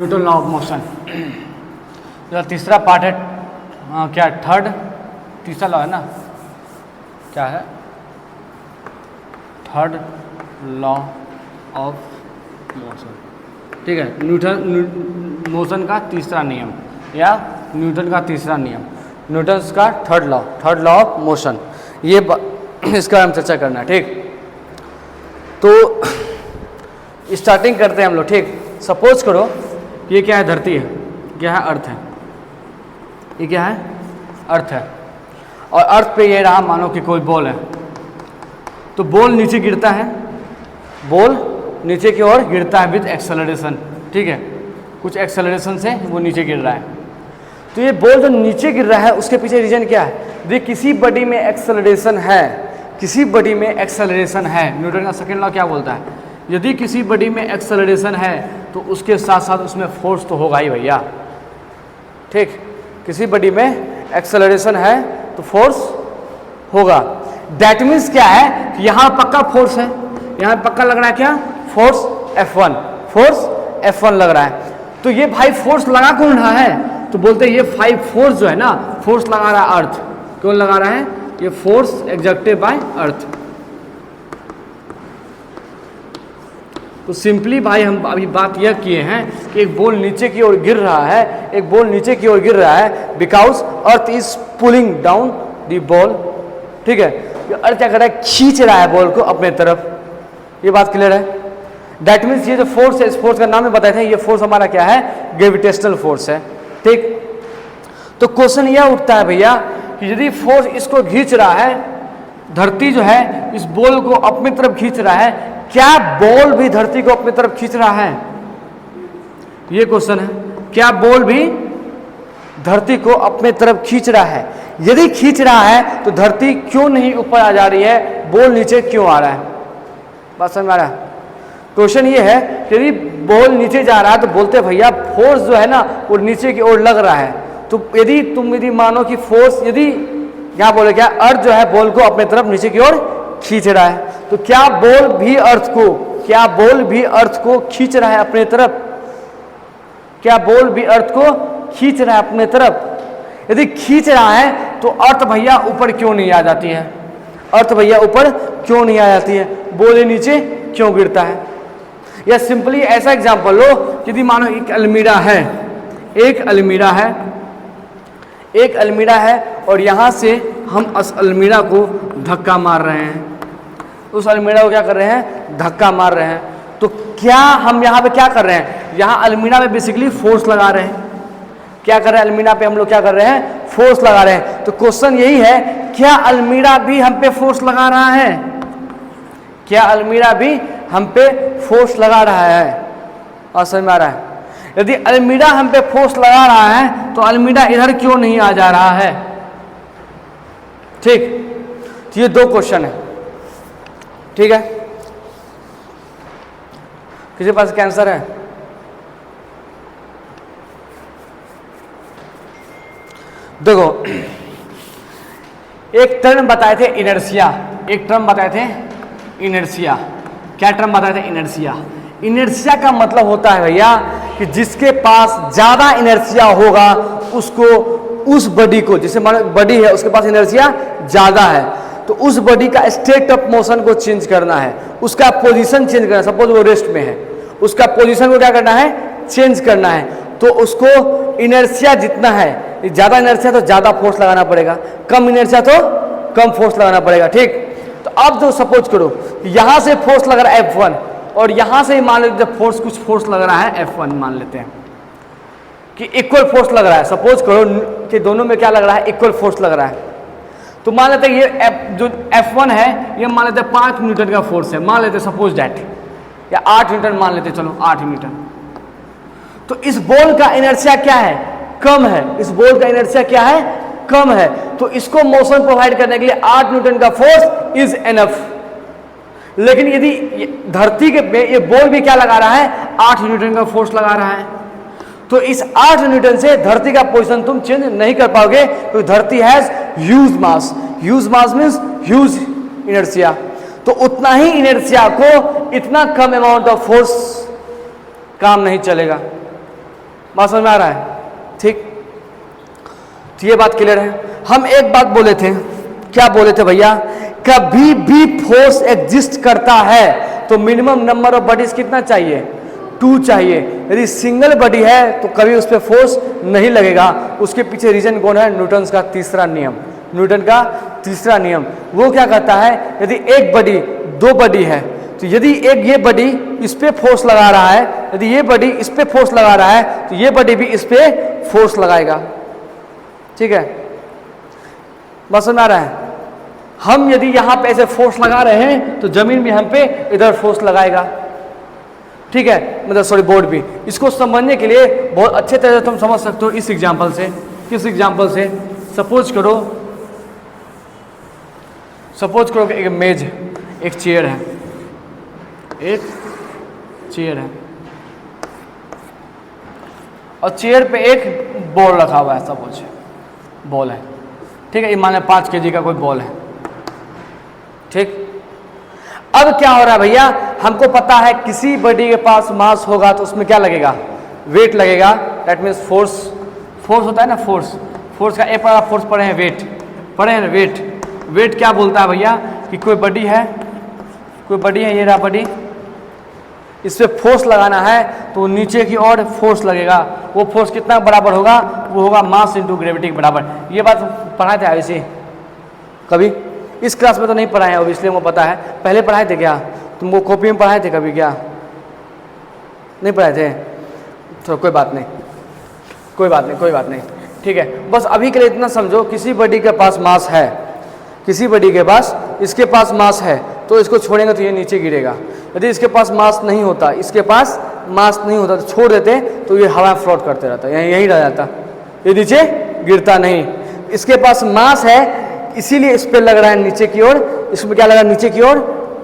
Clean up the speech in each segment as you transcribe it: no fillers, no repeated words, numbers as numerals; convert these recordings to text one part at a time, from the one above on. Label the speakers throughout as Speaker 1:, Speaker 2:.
Speaker 1: Newton law of motion. जो तीसरा part है क्या थर्ड तीसरा लॉ है ना, क्या है थर्ड लॉ ऑफ मोशन। ठीक है, न्यूटन मोशन का तीसरा नियम या न्यूटन का तीसरा नियम, न्यूटन का थर्ड लॉ ऑफ मोशन, ये इसका हम चर्चा करना है। ठीक, तो स्टार्टिंग करते हैं हम लोग। ठीक, सपोज करो ये क्या है, धरती है, क्या है, अर्थ है, ये क्या है, अर्थ है, और अर्थ पे ये रहा मानो कि कोई बॉल है, तो बॉल नीचे गिरता है, बॉल नीचे की ओर गिरता है विद एक्सेलरेशन। ठीक है, कुछ एक्सेलरेशन से वो नीचे गिर रहा है। तो ये बॉल जो नीचे गिर रहा है उसके पीछे रीजन क्या है, देखिए किसी बॉडी में एक्सेलरेशन है, किसी बॉडी में एक्सेलरेशन है। न्यूटन का सेकंड लॉ क्या बोलता है, यदि किसी बॉडी में एक्सेलरेशन है तो उसके साथ साथ उसमें फोर्स तो होगा ही भैया। ठीक, किसी बॉडी में एक्सेलरेशन है तो फोर्स होगा। दैट मीन्स क्या है कि यहाँ पक्का फोर्स है, यहाँ पक्का लग रहा है क्या, फोर्स F1, फोर्स F1 लग रहा है। तो ये भाई फोर्स लगा कौन रहा है, तो बोलते हैं ये 5 फोर्स जो है ना, फोर्स लगा रहा है अर्थ। कौन लगा रहा है, ये फोर्स एग्जर्टेड बाय अर्थ। तो सिंपली भाई हम अभी बात यह किए हैं कि एक बॉल नीचे की ओर गिर रहा है, एक बॉल नीचे की ओर गिर रहा है because earth is pulling down the ball. ठीक है, अर्थ क्या कर रहा है, खींच रहा है बॉल को अपने तरफ। ये बात क्लियर है। दैट मीन्स ये जो फोर्स है, इस फोर्स का नाम ही बताए थे, ये फोर्स हमारा क्या है, ग्रेविटेशनल फोर्स है। ठीक, तो क्वेश्चन यह उठता है भैया कि यदि फोर्स इसको खींच रहा है, धरती जो है इस बॉल को अपनी तरफ खींच रहा है, क्या बॉल भी धरती को अपनी तरफ खींच रहा है, ये क्वेश्चन है। क्या बॉल भी धरती को अपने तरफ खींच रहा है? यदि खींच रहा है तो धरती क्यों नहीं ऊपर आ जा रही है, बॉल नीचे क्यों आ रहा है? बात समझ में आ रहा है? क्वेश्चन ये है कि यदि बॉल नीचे जा रहा है तो बोलते भैया फोर्स जो है ना वो नीचे की ओर लग रहा है। तो यदि मानो कि फोर्स, यदि क्या बोले, क्या अर्थ जो है बॉल को अपने तरफ नीचे की ओर खींच रहा है, तो क्या बॉल भी अर्थ को खींच रहा है अपने तरफ? क्या बॉल भी अर्थ को खींच रहा है अपने तरफ? यदि खींच रहा है तो अर्थ भैया ऊपर क्यों नहीं आ जाती है, अर्थ भैया ऊपर क्यों नहीं आ जाती है, बॉल नीचे क्यों गिरता है? या सिंपली ऐसा एग्जांपल लो, यदि मानो एक अलमीरा है और यहां से हम उस अलमीरा को धक्का मार रहे हैं, उस अलमीरा को क्या कर रहे हैं, धक्का मार रहे हैं। तो क्या हम यहाँ पे क्या कर रहे हैं, यहाँ अलमीरा पे बेसिकली फोर्स लगा रहे हैं। क्या कर रहे हैं, अलमीरा पे हम लोग क्या कर रहे हैं, फोर्स लगा रहे हैं। तो क्वेश्चन यही है, क्या अलमीरा भी हम पे फोर्स लगा रहा है? क्या अलमीरा भी हम पे फोर्स लगा रहा है? और समझ में आ रहा है? यदि अलमीरा हम पे फोर्स लगा रहा है तो अलमीरा इधर क्यों नहीं आ जा रहा है? ठीक, तो ये 2 क्वेश्चन है। ठीक है, किसी पास कैंसर है? देखो, एक टर्म बताए थे इनर्शिया, एक टर्म बताए थे इनर्शिया। क्या टर्म बताए थे, इनर्शिया। इनर्शिया का मतलब होता है भैया कि जिसके पास ज्यादा इनर्शिया होगा उसको, उस बॉडी को, जैसे मान बॉडी है उसके पास इनर्शिया ज्यादा है, तो उस बॉडी का स्टेट ऑफ मोशन को चेंज करना है, उसका पोजीशन चेंज करना है। सपोज वो रेस्ट में है, उसका पोजीशन को क्या करना है, चेंज करना है। तो उसको इनर्शिया जितना है, ज्यादा इनर्शिया तो ज्यादा फोर्स लगाना पड़ेगा, कम इनर्शिया तो कम फोर्स लगाना पड़ेगा। ठीक, तो अब जो सपोज करो यहां से फोर्स लग रहा है F1 और यहां से मान लेते हैं फोर्स, कुछ फोर्स लग रहा है F1, मान लेते हैं कि इक्वल फोर्स लग रहा है। सपोज करो कि दोनों में क्या लग रहा है, इक्वल फोर्स लग रहा है। तो मान लेते हैं ये जो F1 है ये मान लेते हैं 5 न्यूटन का फोर्स है, मान लेते हैं सपोज दैट, या 8 न्यूटन मान लेते हैं, चलो 8 न्यूटन। तो इस बॉल का इनर्शिया क्या है, कम है। इस बॉल का इनर्शिया क्या है, कम है। तो इसको मोशन प्रोवाइड करने के लिए 8 न्यूटन का फोर्स इज एनफ। लेकिन यदि धरती के पे ये बॉल भी क्या लगा रहा है, 8 न्यूटन का फोर्स लगा रहा है, तो इस 8 न्यूटन से धरती का पोजीशन तुम चेंज नहीं कर पाओगे, क्योंकि धरती has huge mass. Huge mass means huge inertia. तो उतना ही इनर्शिया को इतना कम अमाउंट ऑफ फोर्स काम नहीं चलेगा। बात समझ में आ रहा है? ठीक, तो ये बात क्लियर है। हम एक बात बोले थे, क्या बोले थे भैया, कभी भी फोर्स एग्जिस्ट करता है तो मिनिमम नंबर ऑफ बॉडीज कितना चाहिए, 2 चाहिए। यदि सिंगल बॉडी है तो कभी उस पर फोर्स नहीं लगेगा। उसके पीछे रीजन कौन है, न्यूटन का तीसरा नियम। न्यूटन का तीसरा नियम वो क्या कहता है, यदि एक बॉडी 2 बॉडी है तो यदि एक ये बॉडी इस पे फोर्स लगा रहा है, यदि ये बॉडी इस पे फोर्स लगा रहा है तो ये बॉडी भी इस पे फोर्स लगाएगा। ठीक है, बस समझ आ रहा है? हम यदि यहाँ पे ऐसे फोर्स लगा रहे हैं तो जमीन भी हम पे इधर फोर्स लगाएगा। ठीक है, मतलब सॉरी बोर्ड भी। इसको समझने के लिए बहुत अच्छे तरह से तुम समझ सकते हो इस एग्जांपल से। किस एग्जांपल से? सपोज करो कि एक मेज, एक चेयर है, एक चेयर है और चेयर पे एक बॉल रखा हुआ है। सपोज बॉल है, ठीक है, ये मान लें 5 kg का कोई बॉल है। ठीक, अब क्या हो रहा है भैया, हमको पता है किसी बॉडी के पास मास होगा तो उसमें क्या लगेगा, वेट लगेगा। दैट मीन्स फोर्स होता है ना, फोर्स का एक बार फोर्स पढ़े हैं, वेट पढ़े हैं। वेट क्या बोलता है भैया कि कोई बॉडी है, ये रहा बॉडी, इस पे फोर्स लगाना है तो नीचे की ओर फोर्स लगेगा। वो फोर्स कितना बराबर होगा, वो होगा मास इंटू ग्रेविटी के बराबर। ये बात पढ़ाए थे ऐसे कभी, इस क्लास में तो नहीं पढ़ाए हैं, इसलिए मुझे पता है। पहले पढ़ाए थे क्या तुमको, कॉपी में पढ़ाए थे कभी? क्या नहीं पढ़ाए थे? तो कोई बात नहीं, ठीक है। बस अभी के लिए इतना समझो, किसी बॉडी के पास मास है, किसी बॉडी के पास, इसके पास मास है तो इसको छोड़ेंगे तो ये नीचे गिरेगा। यदि इसके पास मास नहीं होता, तो छोड़ देते तो ये हवा फ्लोट करते रहता, यहीं रह जाता, ये नीचे गिरता नहीं। इसके पास मास है इसीलिए इस पे लग रहा है नीचे की ओर। इसमें क्या लग रहा है, नीचे की ओर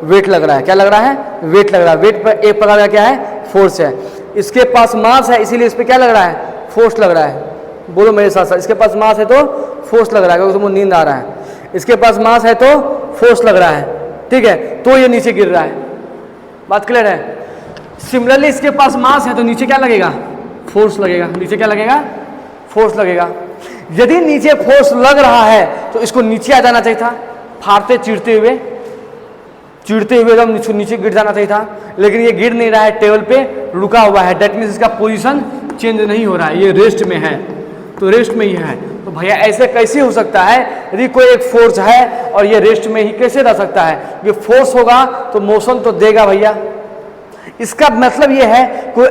Speaker 1: वेट लग रहा है। क्या लग रहा है, वेट लग रहा है। वेट पर एक प्रकार का क्या है, फोर्स है। इसके पास मास है इसीलिए इस पे क्या लग रहा है, फोर्स लग रहा है। बोलो मेरे साथ साथ, इसके पास मास है तो फोर्स लग रहा है, क्योंकि तुमको नींद आ रहा है। इसके पास मास है तो फोर्स लग रहा है, ठीक है, तो ये नीचे गिर रहा है। बात क्लियर है? सिमिलरली इसके पास मास है तो नीचे क्या लगेगा, फोर्स लगेगा। नीचे क्या लगेगा, फोर्स लगेगा। यदि नीचे फोर्स लग रहा है तो इसको नीचे आ जाना चाहिए था, फाड़ते चिढ़ते हुए एकदम नीचे गिर जाना चाहिए था, लेकिन ये गिर नहीं रहा है, टेबल पे रुका हुआ है। दैट मीन्स इसका पोजीशन चेंज नहीं हो रहा है, ये रेस्ट में है, तो रेस्ट में ही है। तो भैया ऐसे कैसे हो सकता है, यदि कोई एक फोर्स है और ये रेस्ट में ही कैसे रह सकता है? ये फोर्स होगा तो मोशन तो देगा भैया। इसका मतलब ये है कोई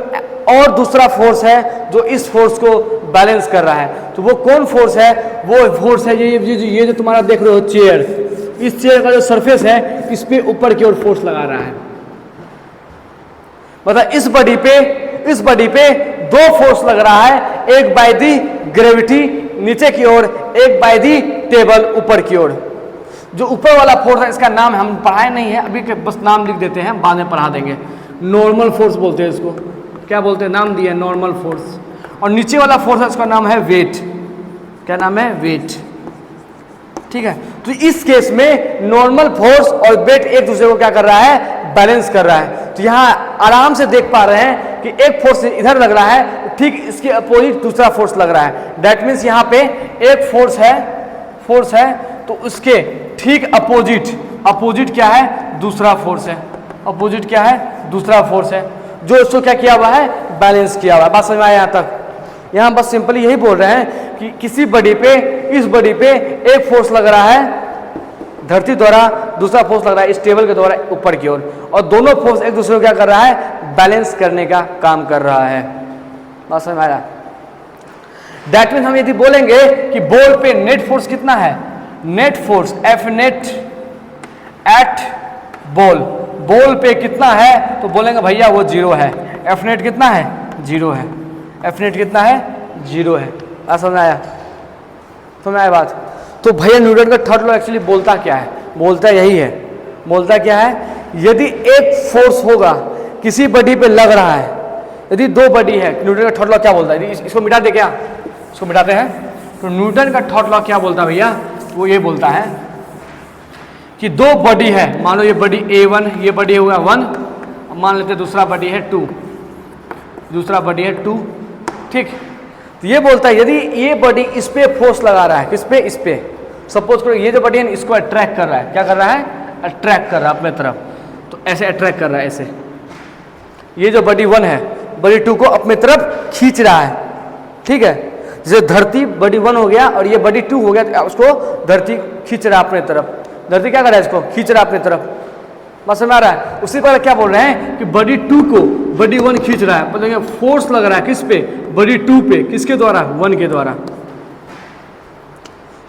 Speaker 1: और दूसरा फोर्स है जो इस फोर्स को बैलेंस कर रहा है। तो वो कौन फोर्स है? वो फोर्स है ये जो तुम्हारा देख रहे हो चेयर, इस चेयर का जो सरफेस है इस पे ऊपर की ओर फोर्स लगा रहा है। मतलब इस बॉडी पे 2 फोर्स लग रहा है, एक बाय दी ग्रेविटी नीचे की ओर, एक बाय दी टेबल ऊपर की ओर। जो ऊपर वाला फोर्स है इसका नाम हम पढ़ाए नहीं है अभी, बस नाम लिख देते हैं, बाद में पढ़ा देंगे। नॉर्मल फोर्स बोलते हैं इसको। क्या बोलते हैं, नाम दिया नॉर्मल फोर्स। और नीचे वाला फोर्स है इसका नाम है वेट। क्या नाम है, वेट। ठीक है, तो इस केस में नॉर्मल फोर्स और वेट एक दूसरे को क्या कर रहा है, बैलेंस कर रहा है। तो यहाँ आराम से देख पा रहे हैं कि एक फोर्स इधर लग रहा है, ठीक इसके अपोजिट दूसरा फोर्स लग रहा है। दैट मीन्स यहाँ पे एक फोर्स है तो उसके ठीक अपोजिट क्या है, दूसरा फोर्स है। अपोजिट क्या है, दूसरा फोर्स है, जो इसको क्या किया हुआ है, बैलेंस किया हुआ है। बात समझ में आया यहाँ तक? यहाँ बस सिंपली यही बोल रहे हैं कि किसी बॉडी पे, इस बॉडी पे एक फोर्स लग रहा है धरती द्वारा, दूसरा फोर्स लग रहा है इस टेबल के द्वारा ऊपर की ओर, और दोनों फोर्स एक दूसरे को क्या कर रहा है, बैलेंस करने का काम कर रहा है। बात समझ में आया? दैट मीन्स हम यदि बोलेंगे कि बॉल पे नेट फोर्स कितना है, net force F net at ball पे कितना है, तो बोलेंगे भैया वो 0 है। F नेट कितना है, 0 है। F नेट कितना है, 0 है। समझ आया? समझ आया बात? तो भैया न्यूटन का थर्ड लॉ एक्चुअली बोलता क्या है, बोलता यही है। बोलता क्या है, यदि एक फोर्स होगा किसी बॉडी पे लग रहा है, यदि 2 बॉडी है, न्यूटन का थर्ड लॉ क्या बोलता है? इसको मिटा दे क्या, इसको मिटाते हैं। तो न्यूटन का थर्ड लॉ क्या बोलता है भैया, वो ये बोलता है कि 2 बॉडी है, मान लो ये बॉडी A1, ये बॉडी हुआ 1, मान लेते दूसरा बॉडी है 2, दूसरा बॉडी है 2, ठीक। तो ये बोलता है यदि ये बॉडी इस पे फोर्स लगा रहा है, किस पे, इस पे, सपोज करो ये जो बॉडी है इसको अट्रैक्ट कर रहा है, क्या कर रहा है, अट्रैक्ट कर रहा है अपने तरफ, तो ऐसे अट्रैक्ट कर रहा है ऐसे, ये जो बॉडी 1 है बॉडी 2 को अपने तरफ खींच रहा है, ठीक है। जैसे धरती बॉडी 1 हो गया और ये बॉडी 2 हो गया, तो उसको धरती खींच रहा है अपने तरफ, धरती क्या कर रहा है, इसको खींच रहा है अपने तरफ, बस समझ आ रहा है। उसी पर क्या बोल रहे हैं कि बॉडी 2 को बॉडी 1 खींच रहा है, मतलब फोर्स लग रहा है किस पे, बॉडी 2 पे, किसके द्वारा, 1 के द्वारा।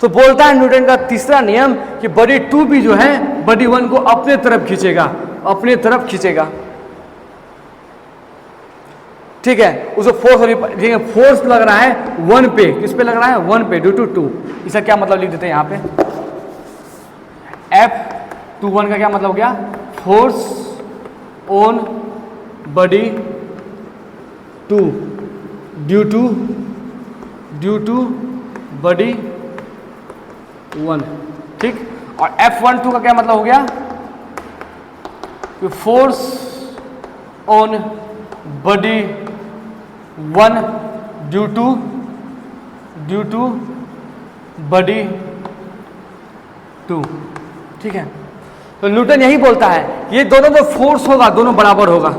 Speaker 1: तो बोलता है न्यूटन का तीसरा नियम कि बॉडी 2 भी जो है बॉडी 1 को अपने तरफ खींचेगा, अपने तरफ खींचेगा, ठीक है। उसको फोर्स लग रहा है 1 पे, किस पे लग रहा है, 1 पे, ड्यू टू 2। इसका क्या मतलब लिख देते हैं यहाँ पे, F21 का क्या मतलब हो गया, force on body 2 due to body 1, ठीक। और F12 का क्या मतलब हो गया कि force on body 1 due to body 2, ठीक है। तो न्यूटन यही बोलता है ये दोनों जो फोर्स होगा दोनों बराबर होगा,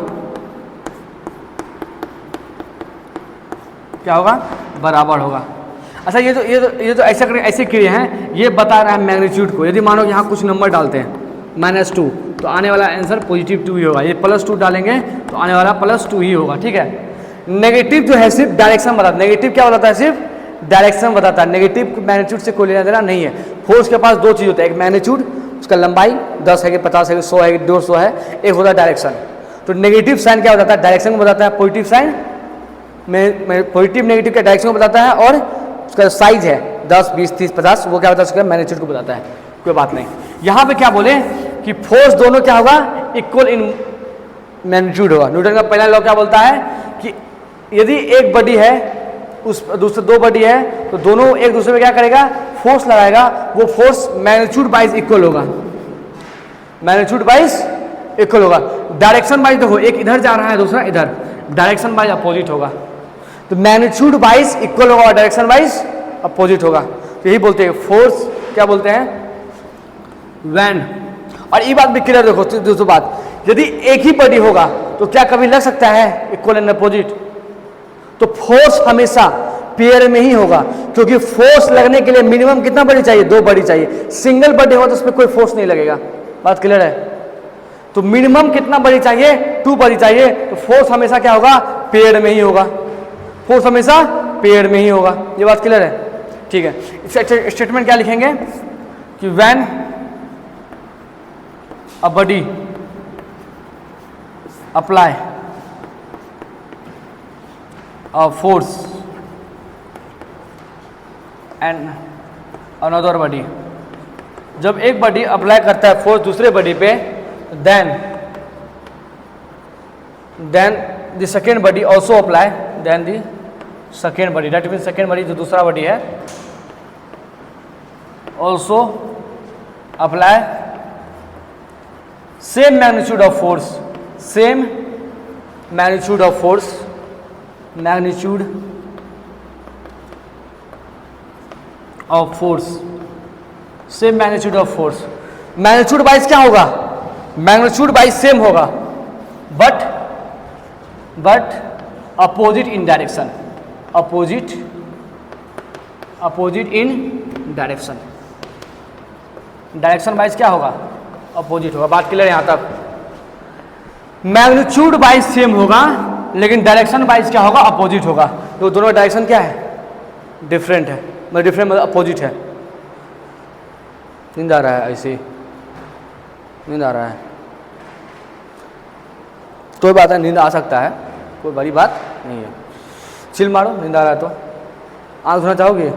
Speaker 1: क्या होगा, बराबर होगा। अच्छा ये जो ऐसे क्रिया हैं ये बता रहा है मैग्नीट्यूड को। यदि मानो यहाँ कुछ नंबर डालते हैं -2 तो आने वाला आंसर +2 ही होगा, ये +2 डालेंगे तो आने वाला +2 ही होगा, ठीक है। नेगेटिव जो है सिर्फ डायरेक्शन बताता है, नेगेटिव क्या बताता है, सिर्फ डायरेक्शन बताता है, नेगेटिव मैग्नीट्यूड से कोई लेना देना नहीं है। फोर्स के पास 2 चीज़ होता है, एक मैग्नीट्यूड, उसका लंबाई 10 है कि 50 है कि 100 है कि 200 है, एक होता है डायरेक्शन। तो नेगेटिव साइन क्या बताता है, डायरेक्शन को बताता है, पॉजिटिव साइन में पॉजिटिव नेगेटिव के डायरेक्शन को बताता है, और उसका साइज है 10 20 30 50 वो क्या बताता है, उसका मैग्नीट्यूड को बताता है। कोई बात नहीं, यहाँ पे क्या बोले कि फोर्स दोनों क्या होगा, इक्वल इन मैग्नीट्यूड होगा। न्यूटन का पहला लॉ क्या बोलता है कि यदि एक बॉडी है उस दूसरे 2 बॉडी है तो दोनों एक दूसरे पे क्या करेगा, फोर्स लगाएगा, वो फोर्स मैग्नीट्यूड वाइज इक्वल होगा, मैग्नीट्यूड वाइज इक्वल होगा। डायरेक्शन वाइज देखो, एक इधर जा रहा है दूसरा इधर, डायरेक्शन वाइज अपोजिट होगा, तो मैग्नीट्यूड वाइज इक्वल होगा और डायरेक्शन वाइज अपोजिट होगा। तो यही बोलते हैं फोर्स, क्या बोलते हैं, वैन। और ये बात भी क्लियर देखो, दूसरी बात, यदि एक ही बॉडी होगा तो क्या कभी लग सकता है इक्वल एंड अपोजिट, तो फोर्स हमेशा पेयर में ही होगा, क्योंकि फोर्स लगने के लिए मिनिमम कितना बॉडी चाहिए, 2 बॉडी चाहिए। सिंगल बॉडी होगा तो उसमें कोई फोर्स नहीं लगेगा, बात क्लियर है। तो मिनिमम कितना बॉडी चाहिए, 2 बॉडी चाहिए, तो फोर्स हमेशा क्या होगा, पेयर में ही होगा, फोर्स हमेशा पेयर में ही होगा, ये बात क्लियर है, ठीक है। इसका स्टेटमेंट क्या लिखेंगे कि when a body apply a force and another body, जब एक बॉडी अप्लाई करता है फोर्स दूसरे बॉडी पे, then the second body also apply, then the second body, that mean second body जो दूसरा बॉडी है also apply same magnitude of force, same magnitude of force, magnitude of force, same magnitude of force. Magnitude wise क्या होगा, magnitude wise same होगा, but opposite in direction, opposite in direction, direction wise क्या होगा, opposite होगा। बात clear है यहाँ तक। मैग्नीट्यूड वाइज सेम होगा लेकिन डायरेक्शन वाइज क्या होगा, अपोजिट होगा। तो दोनों डायरेक्शन क्या है, डिफरेंट है, मतलब डिफरेंट मतलब अपोजिट है। नींद आ रहा है, ऐसे नींद आ रहा है, कोई बात है, नींद आ सकता है, कोई बड़ी बात नहीं है। चिल मारो, नींद आ रहा है तो। आँख धोना चाहोगे,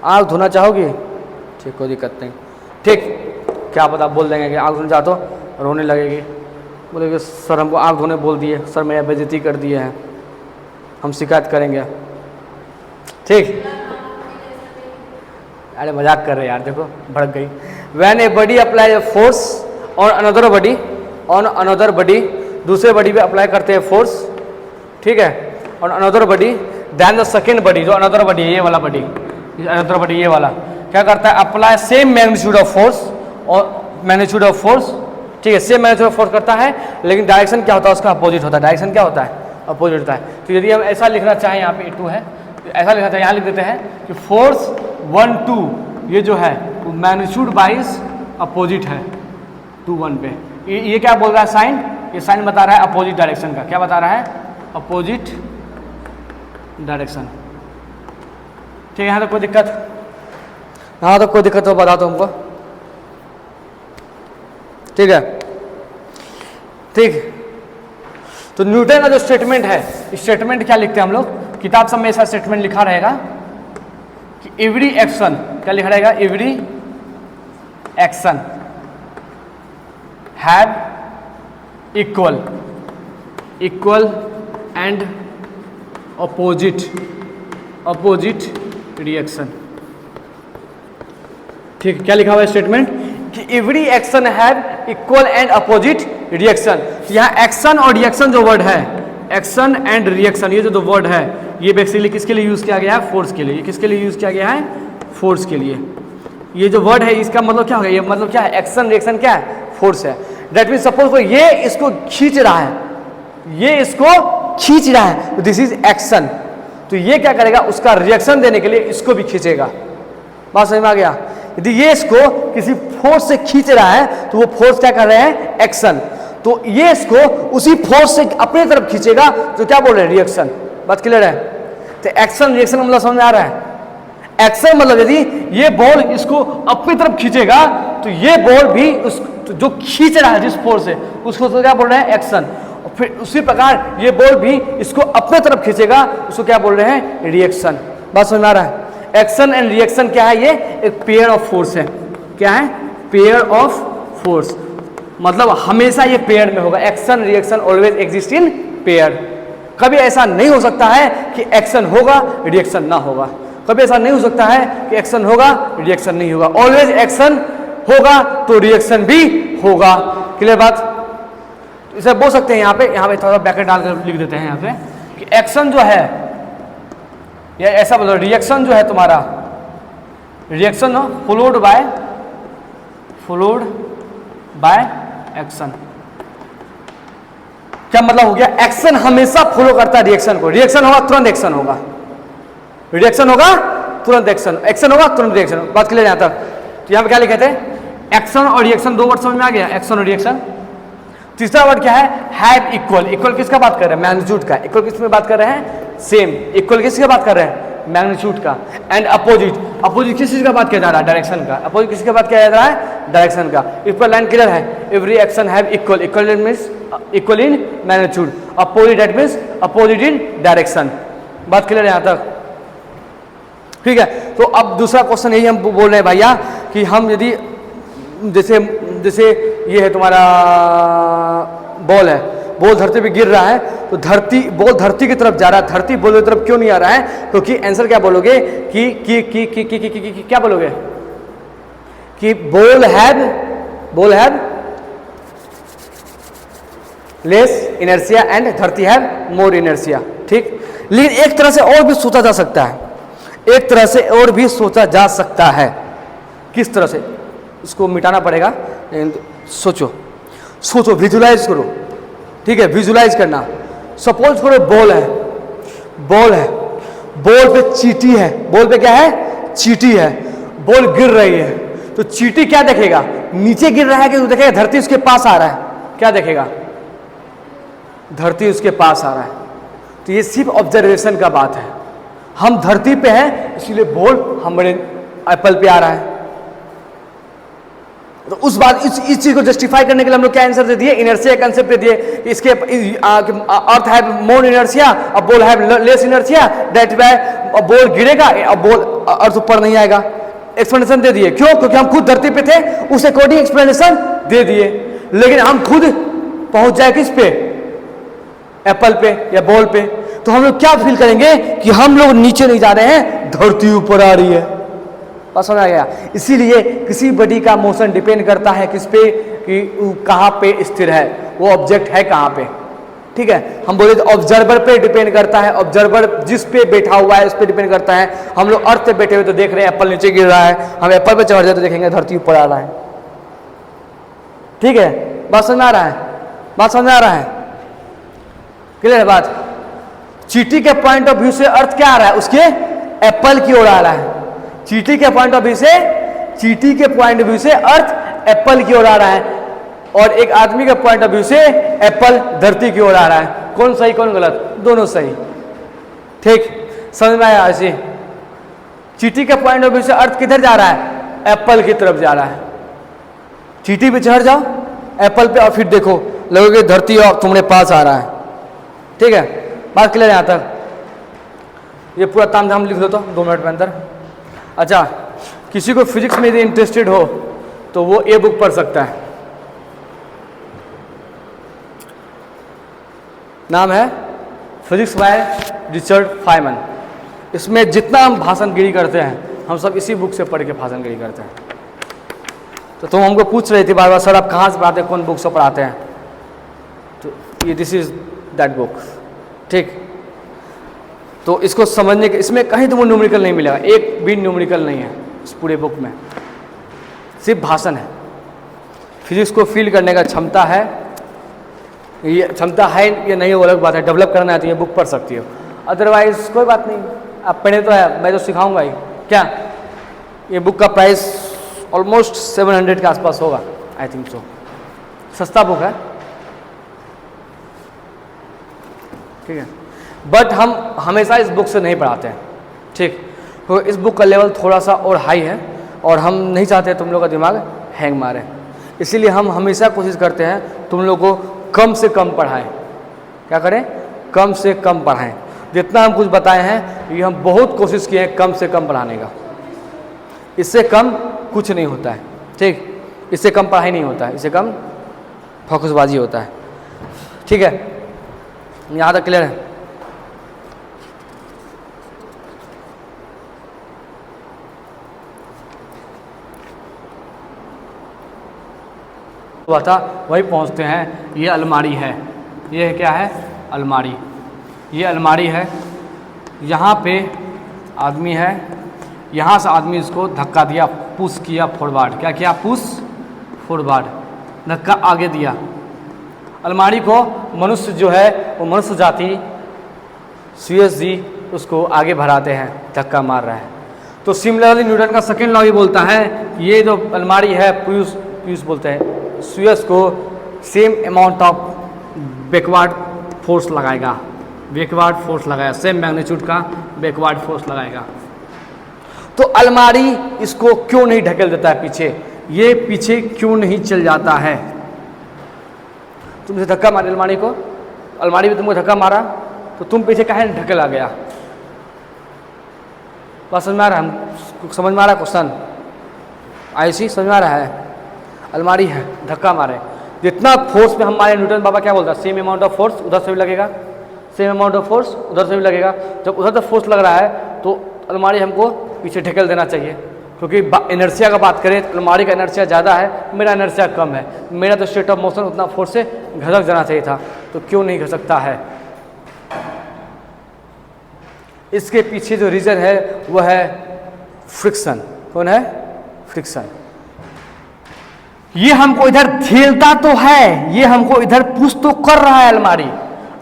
Speaker 1: आँख धोना चाहोगे, ठीक, कोई दिक्कत नहीं, ठीक। क्या पता बोल देंगे कि आँख धोना चाहो तो रोने लगेगी, बोलेगे सर हमको आँख धोने बोल दिए, सर मेरा बेइज्जती कर दिए हैं, हम शिकायत करेंगे, ठीक। अरे मजाक कर रहे यार, देखो भड़क गई। When a body apply force on another body, on another body, दूसरे बॉडी पे अप्लाई करते हैं फोर्स, ठीक है, और another body then the second body, जो अनदर बॉडी है ये वाला बॉडी, अनदर बॉडी ये वाला क्या करता है, apply same magnitude of force और मैग्नीट्यूड ऑफ फोर्स, ठीक है, सेम मैग्नीट्यूड ऑफ फोर्स करता है, लेकिन डायरेक्शन क्या होता है उसका अपोजिट होता है। डायरेक्शन क्या होता है, अपोजिट होता है। तो यदि हम ऐसा लिखना चाहें, यहाँ पे 2 है तो ऐसा लिखना चाहिए, यहाँ लिख देते हैं कि फोर्स 1 2 ये जो है मैग्नीट्यूड वाइज अपोजिट है 2 1 पे। ये क्या बोल रहा है साइन, ये साइन बता रहा है अपोजिट डायरेक्शन का। क्या बता रहा है, अपोजिट डायरेक्शन। ठीक है, यहाँ तक कोई दिक्कत, यहाँ तक कोई दिक्कत हो बता दो हमको। ठीक है, ठीक। तो न्यूटन का जो स्टेटमेंट है, स्टेटमेंट क्या लिखते हैं हम लोग, किताब सब में ऐसा स्टेटमेंट लिखा रहेगा कि एवरी एक्शन, क्या लिखा रहेगा, every action have equal and opposite reaction. ठीक, क्या लिखा हुआ है स्टेटमेंट कि every action have equal and opposite reaction. यहाँ एक्शन और रिएक्शन जो वर्ड है, एक्शन एंड रिएक्शन, ये जो वर्ड है ये बेसिकली किसके लिए यूज किया गया है, फोर्स के लिए। किसके लिए यूज किया गया है, फोर्स के लिए। ये जो वर्ड है इसका मतलब क्या हो गया, ये मतलब क्या है, एक्शन रिएक्शन क्या है, फोर्स है। दैट मीन सपोज को ये इसको खींच रहा है, ये इसको खींच रहा है, तो दिस इज एक्शन। तो ये क्या करेगा, उसका रिएक्शन देने के लिए इसको भी खींचेगा। बात समझ में आ गया। यदि ये इसको किसी फोर्स से खींच रहा है तो वो फोर्स क्या कर रहे हैं, एक्शन। तो ये इसको उसी फोर्स से अपनी तरफ खींचेगा, तो क्या बोल रहे हैं, रिएक्शन। बात क्लियर है। तो एक्शन रिएक्शन मतलब समझ में आ रहा है। एक्शन मतलब यदि ये बॉल इसको अपनी तरफ खींचेगा तो ये बॉल भी उस तो जो खींच रहा है जिस फोर्स से उसको तो क्या बोल रहे हैं, एक्शन। और फिर उसी प्रकार ये बॉल भी इसको अपने तरफ खींचेगा, उसको क्या बोल रहे हैं, रिएक्शन। बात समझ में आ रहा है। एक्शन एंड रिएक्शन क्या है, ये एक पेयर ऑफ फोर्स है। क्या है, पेयर ऑफ फोर्स, मतलब हमेशा ये पेयर में होगा। Action reaction always exist in pair. कभी ऐसा नहीं हो सकता है कि एक्शन होगा रिएक्शन ना होगा, कभी ऐसा नहीं हो सकता है कि एक्शन होगा रिएक्शन नहीं होगा। ऑलवेज एक्शन होगा तो रिएक्शन भी होगा। क्लियर बात। तो इसे बोल सकते हैं यहाँ पे थोड़ा ब्रैकेट डालकर लिख देते हैं यहाँ पे कि एक्शन जो है, या ऐसा बोलो रिएक्शन जो है तुम्हारा, रिएक्शन फॉलोड बाय एक्शन। क्या मतलब हो गया, एक्शन हमेशा फॉलो करता है रिएक्शन को। रिएक्शन होगा तुरंत एक्शन होगा, रिएक्शन होगा तुरंत एक्शन, एक्शन होगा तुरंत रिएक्शन। बात क्लियर यहां तक। तो यहां पे क्या लिखे थे, एक्शन और रिएक्शन, 2 वर्ड समझ में आ गया, एक्शन और रिएक्शन। तीसरा वर्ड क्या है, हैव इक्वल। इक्वल किसका बात कर रहे हैं, मैग्नीट्यूड का। इक्वल किस में बात कर रहे हैं, सेम। इक्वल किसकी बात कर रहे हैं, मैग्नीट्यूड का। एंड अपोजिट, अपोजिट किस चीज का बात किया जा रहा है, डायरेक्शन का। अपोजिट किसकी बात किया जा रहा है, डायरेक्शन का। इस पर लाइन क्लियर है, every action have equal, equal means equal in magnitude, opposite that means opposite in direction. बात क्लियर है यहां तक, ठीक है। तो अब दूसरा क्वेश्चन यही हम बोल रहे हैं भैया कि हम यदि जैसे ये है तुम्हारा बॉल है, बॉल धरती पे गिर रहा है, तो बॉल धरती की तरफ जा रहा है, धरती बॉल की तरफ क्यों नहीं आ रहा है, क्योंकि आंसर क्या बोलोगे कि क्या बोलोगे कि ball have less inertia and धरती हैव मोर इनर्शिया। ठीक, लेकिन एक तरह से और भी सोचा जा सकता है, एक तरह से और भी सोचा जा सकता है। किस तरह से, इसको मिटाना पड़ेगा, सोचो विजुलाइज करो। ठीक है, विजुलाइज करना। सपोज करो बॉल है, बॉल पे चींटी है, बॉल पे क्या है, चींटी है, बॉल गिर रही है, तो चींटी क्या देखेगा, नीचे गिर रहा है कि देखेगा धरती उसके पास आ रहा है, क्या देखेगा, धरती उसके पास आ रहा है। तो ये सिर्फ ऑब्जर्वेशन का बात है। हम धरती पे हैं इसलिए बॉल हमारे एप्पल पे आ रहा है। तो उस बात इस चीज को जस्टिफाई करने के लिए हम लोग क्या आंसर दे दिए, इनर्शिया कंसेप्ट दे दिए। इसके अर्थ है मोर इनर्शिया, अब बॉल है less inertia, that why ball गिरेगा, अब बॉल अर्थ ऊपर नहीं आएगा। एक्सप्लेनेशन दे दिए, क्यों, क्योंकि हम खुद धरती पे थे, उस अकॉर्डिंग एक्सप्लेनेशन दे दिए। लेकिन हम खुद पहुंच जाए किस पे, एप्पल पे या बॉल पे, तो हम लोग क्या फील करेंगे कि हम लोग नीचे नहीं जा रहे हैं, धरती ऊपर आ रही है। बस समझ आ गया। इसीलिए किसी बॉडी का मोशन डिपेंड करता है किस पे, कि कहाँ पे स्थिर है, वो ऑब्जेक्ट है कहाँ पे। ठीक है, हम बोले तो ऑब्जर्वर पे डिपेंड करता है, ऑब्जर्वर जिस पे बैठा हुआ है उस पे डिपेंड करता है। हम लोग अर्थ पे बैठे हुए तो देख रहे हैं एप्पल नीचे गिर रहा है, हम एप्पल पे चढ़ जाए तो देखेंगे धरती ऊपर आ रहा है। ठीक है, बात समझ में आ रहा है? बात समझ में आ रहा है? क्लियर है बात? चींटी के पॉइंट ऑफ व्यू से अर्थ क्या आ रहा है, उसके एप्पल की ओर आ रहा है। चींटी के पॉइंट ऑफ व्यू से, चींटी के पॉइंट ऑफ व्यू से अर्थ एप्पल की ओर आ रहा है, और एक आदमी के पॉइंट ऑफ व्यू से एप्पल धरती की ओर आ रहा है। कौन सही कौन गलत? दोनों सही। ठीक, समझ में आया? ऐसे चींटी के पॉइंट ऑफ व्यू से अर्थ किधर जा रहा है? एप्पल की तरफ जा रहा है। चींटी पे चढ़ जाओ एप्पल पे और फिर देखो लगोगे धरती और तुम्हारे पास आ रहा है। ठीक है, बात क्लियर है यहाँ तक? ये पूरा तामझाम लिख दो तो 2 मिनट में अंदर। अच्छा, किसी को फिजिक्स में यदि इंटरेस्टेड हो तो वो ये बुक पढ़ सकता है, नाम है फिजिक्स बाय रिचर्ड फाइमन। इसमें जितना हम भाषणगिरी करते हैं हम सब इसी बुक से पढ़ के भाषणगिरी करते हैं। तो तुम हमको पूछ रही थी बार बार, सर आप कहाँ से पढ़ाते हैं, कौन बुक से पढ़ाते हैं? तो ये दिस इज दैट बुक। ठीक, तो इसको समझने के, इसमें कहीं तुमको न्यूमेरिकल नहीं मिलेगा, एक भी न्यूमेरिकल नहीं है इस पूरे बुक में, सिर्फ भाषण है। फिजिक्स को फील करने का क्षमता है, ये क्षमता है ये नहीं, वो अलग बात है। डेवलप करना है तो ये बुक पढ़ सकती हो, अदरवाइज कोई बात नहीं। आप पढ़े तो है, मैं तो सिखाऊंगा ही। क्या ये बुक का प्राइस ऑलमोस्ट 700 के आसपास होगा, आई थिंक सो। सस्ता बुक है, ठीक है, बट हम हमेशा इस बुक से नहीं पढ़ाते हैं। ठीक, तो इस बुक का लेवल थोड़ा सा और हाई है और हम नहीं चाहते तुम लोग का दिमाग हैंग मारे, इसीलिए हम हमेशा कोशिश करते हैं तुम लोग को कम से कम पढ़ाएं। क्या करें? कम से कम पढ़ाएं। जितना हम कुछ बताए हैं ये हम बहुत कोशिश किए हैं कम से कम पढ़ाने का, इससे कम कुछ नहीं होता है। ठीक, इससे कम पढ़ाई नहीं होता है, इससे कम फोकसबाजी होता है। ठीक है, यहाँ तक क्लियर है? था वही पहुंचते हैं। ये अलमारी है, ये क्या है? अलमारी। ये अलमारी है, यहाँ पे आदमी है, यहाँ से आदमी इसको धक्का दिया, पुश किया फॉरवर्ड। क्या किया? पुश फॉरवर्ड, धक्का आगे दिया। अलमारी को मनुष्य जो है वो मनुष्य जाति CSG उसको आगे बढ़ाते हैं, धक्का मार रहा है। तो सिमिलरली न्यूटन का सेकेंड लॉ ये बोलता है ये जो अलमारी है, पीयूष बोलते हैं, स्विच को same amount of backward force लगाएगा, बैकवर्ड फोर्स लगाएगा, सेम मैग्नीट्यूड का बैकवर्ड फोर्स लगाएगा। तो अलमारी इसको क्यों नहीं ढकेल देता है पीछे? ये पीछे क्यों नहीं चल जाता है? तुमसे धक्का मारे अलमारी को, अलमारी भी तुमको धक्का मारा तो तुम पीछे काहे नहीं ढकेला गया? बात समझ में आ रहा है? समझ में आ रहा है क्वेश्चन? ऐसी समझ में आ रहा है? अलमारी है, धक्का मारे, जितना फोर्स पे हमारे न्यूटन बाबा क्या बोलता है? सेम अमाउंट ऑफ फोर्स उधर से भी लगेगा, सेम अमाउंट ऑफ फोर्स उधर से भी लगेगा। जब उधर से फोर्स लग रहा है तो अलमारी हमको पीछे ढकेल देना चाहिए, क्योंकि इनर्शिया का बात करें तो अलमारी का इनर्शिया ज़्यादा है, मेरा इनर्शिया कम है। मेरा तो स्टेट ऑफ मोशन उतना फोर्स से घसक जाना चाहिए था, तो क्यों नहीं घसकता है? इसके पीछे जो रीज़न है वो है फ्रिक्शन। कौन है? फ्रिक्शन। ये हमको इधर झेलता तो है, ये हमको इधर पुश तो कर रहा है अलमारी,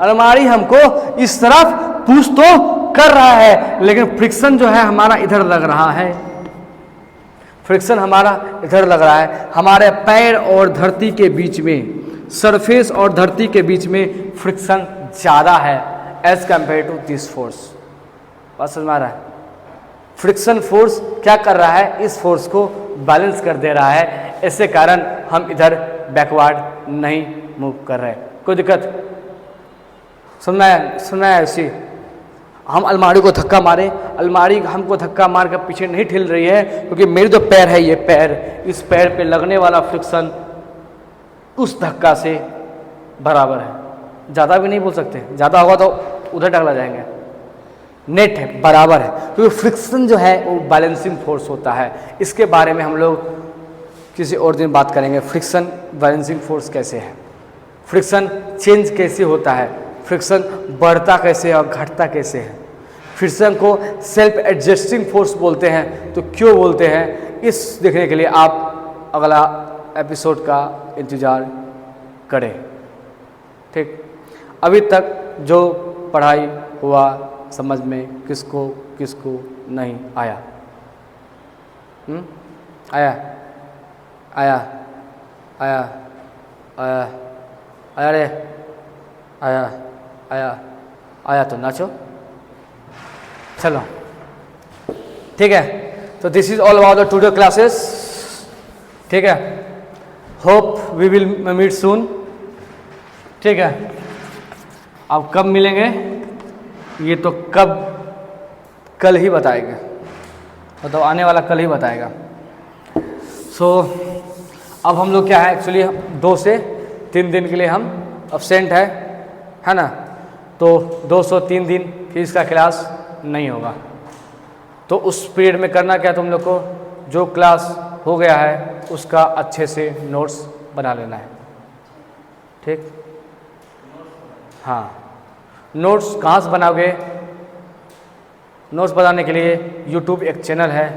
Speaker 1: अलमारी हमको इस तरफ पुश तो कर रहा है, लेकिन फ्रिक्शन जो है हमारा इधर लग रहा है, फ्रिक्शन हमारा इधर लग रहा है। हमारे पैर और धरती के बीच में, सरफेस और धरती के बीच में फ्रिक्शन ज़्यादा है as compare to this force. बात समझ में आ रहा है? फ्रिक्शन फोर्स क्या कर रहा है? इस फोर्स को बैलेंस कर दे रहा है, इससे कारण हम इधर बैकवर्ड नहीं मूव कर रहे। कोई दिक्कत? सुनना है ऐसी? हम अलमारी को धक्का मारे, अलमारी हमको धक्का मार कर पीछे नहीं ठेल रही है, क्योंकि मेरी जो पैर है, ये पैर, इस पैर पे लगने वाला फ्रिक्शन उस धक्का से बराबर है। ज़्यादा भी नहीं बोल सकते, ज़्यादा होगा तो उधर टकरा जाएंगे। नेट है, बराबर है, क्योंकि फ्रिक्शन जो है वो बैलेंसिंग फोर्स होता है। इसके बारे में हम लोग किसी और दिन बात करेंगे, फ्रिक्शन बैलेंसिंग फोर्स कैसे है, फ्रिक्शन चेंज कैसे होता है। फ्रिक्शन बढ़ता कैसे है और घटता कैसे है। फ्रिक्शन को सेल्फ एडजस्टिंग फोर्स बोलते हैं। तो क्यों बोलते हैं, इस देखने के लिए आप अगला एपिसोड का इंतज़ार करें। ठीक, अभी तक जो पढ़ाई हुआ समझ में किसको किसको नहीं आया? आया आया आया आया आया रे आया आया आया तो नाचो। चलो ठीक है, तो this is all about the today classes. ठीक है, hope we will meet soon. ठीक है, अब कब मिलेंगे ये तो कल ही बताएगा, मतलब आने वाला कल ही बताएगा। सो अब हम लोग क्या है, एक्चुअली 2 से 3 दिन के लिए हम अब्सेंट है ना, तो 203 दिन फिर इसका क्लास नहीं होगा। तो उस पीरियड में करना क्या, तुम लोग को जो क्लास हो गया है उसका अच्छे से नोट्स बना लेना है। ठीक, हाँ, नोट्स कहाँ से बनाओगे? नोट्स बनाने के लिए यूट्यूब एक चैनल है,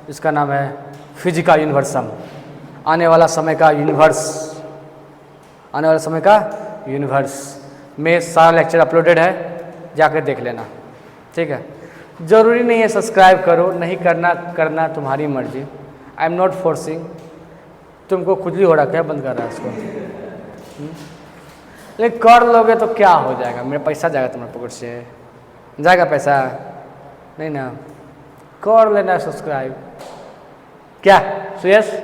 Speaker 1: इसका नाम है फिजिका यूनिवर्सम, आने वाला समय का यूनिवर्स, आने वाले समय का यूनिवर्स में सारा लेक्चर अपलोडेड है, जाकर देख लेना। ठीक है, ज़रूरी नहीं है सब्सक्राइब करो, नहीं करना तुम्हारी मर्जी। आई एम नॉट फोर्सिंग, तुमको खुद ही हो रखा है, बंद कर रहा है इसको। लेकिन कर लोगे तो क्या हो जाएगा, मेरा पैसा जाएगा तुम्हारे पॉकेट से, जाएगा पैसा नहीं ना। कर लेना सब्सक्राइब, क्या सुयश?